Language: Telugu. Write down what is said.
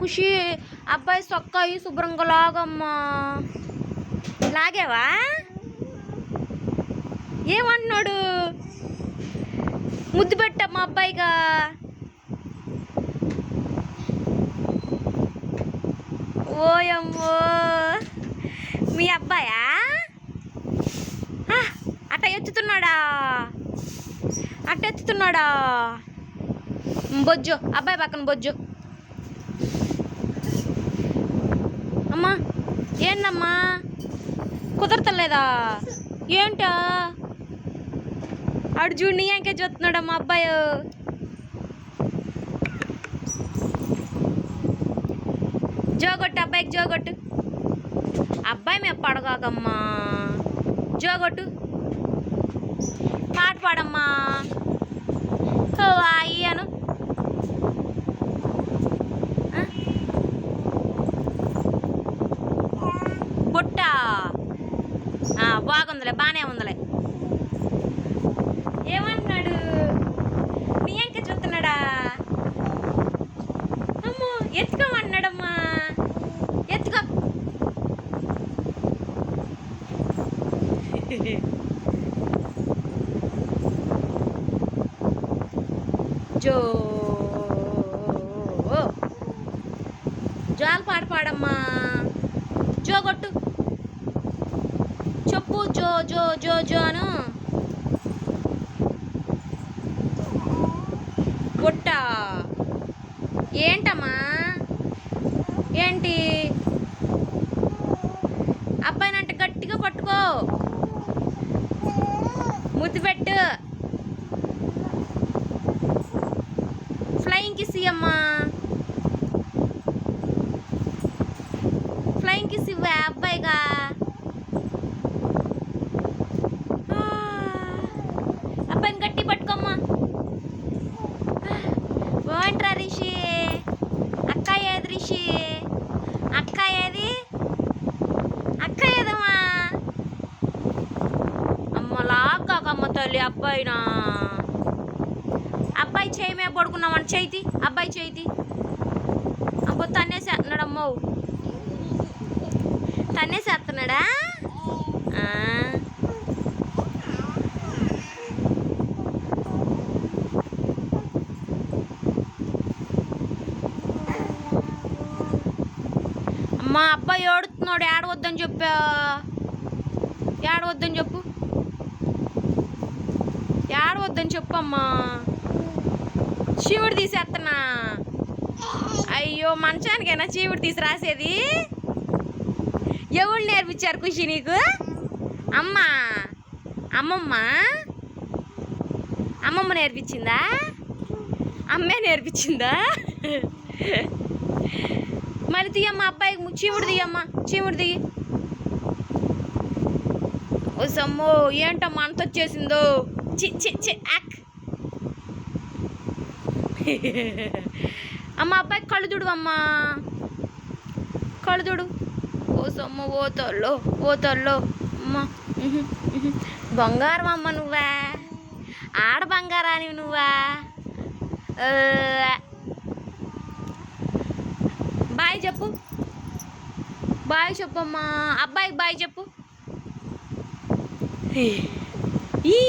ఖుషి అబ్బాయి సొక్కాయి శుభ్రంగా లాగమ్మా. లాగేవా? ఏమంటున్నాడు? ముద్దు పెట్టమ్మా అబ్బాయిగా. ఓయమ్మో మీ అబ్బాయా? అట్ట ఎత్తుతున్నాడా? బొజ్జు అబ్బాయి పక్కన బొజ్జు. అమ్మా ఏందమ్మా కుదరతలేదా? ఏంటా ఆడు చూడు నీ ఇంకే చూస్తున్నాడమ్మా అబ్బాయి. జోగొట్టు అబ్బాయికి జోగొట్టు. అబ్బాయి మేము పడగాకమ్మా. జోగొట్టు పాట పాడమ్మా. అయ్యాను బుట్ట బాగుందిలే, బాగానే ఉందిలే. ఏమంటున్నాడు? నీ ఇంక చూస్తున్నాడా? అమ్మో ఎత్తుకోమన్నాడమ్మా. ఎత్తుకో. జాలు పాట పాడమ్మా. జోగొట్టు. చెప్పు జో జో జో జో అను. బుట్ట ఏంటమ్మా? ఏంటి? అబ్బాయినంటే గట్టిగా పట్టుకో, ముద్దు పెట్టు. ఫ్లయింగ్ కిస్ ఇయ్యమ్మా. ఫ్లయింగ్ కిస్ ఇవ్వా అబ్బాయిగా. అబ్బాయిని గట్టి పట్టుకోమ్మా. బాగుంటారా రిషి? అక్క ఏది రిషి? అక్క ఏది? అక్క ఏదమ్మా? అమ్మ లాక్కమ్మ తల్లి అబ్బాయినా. అబ్బాయి చేయి మీద పడుకున్నామని చేతి. అబ్బాయి చేతి అబ్బో తన్నేసేస్తున్నాడమ్మో. తన్నేసేస్తున్నాడా? అమ్మా అబ్బాయి ఏడుతున్నాడు. ఏడవద్దని చెప్పా. ఏడవద్దని చెప్పు. ఏడవద్దని చెప్పమ్మా. చీవుడు తీసేస్తున్నా. అయ్యో మంచానికైనా చీవుడు తీసి రాసేది? ఎవరు నేర్పించారు ఖుషి నీకు? అమ్మా అమ్మమ్మ అమ్మమ్మ నేర్పించిందా? అమ్మే నేర్పించిందా? మరి తీయమ్మా అబ్బాయికి చీవుడు తీయమ్మా. చీవుడు తీయి. ఓ సమ్మో ఏంటమ్మా అంత వచ్చేసిందో. చి చి చి యాక్. అమ్మ అబ్బాయికి కళ్ళు తుడు అమ్మా. కళ్ళు తుడు. ఓ సమ్మ ఓతల్లో అమ్మ. బంగారం అమ్మ నువ్వా? ఆడ బంగారానివి నువ్వా? బాయ్ చెప్పు. బాయ్ చెప్పమ్మా. అబ్బాయికి బాయ్ చెప్పు. ఈ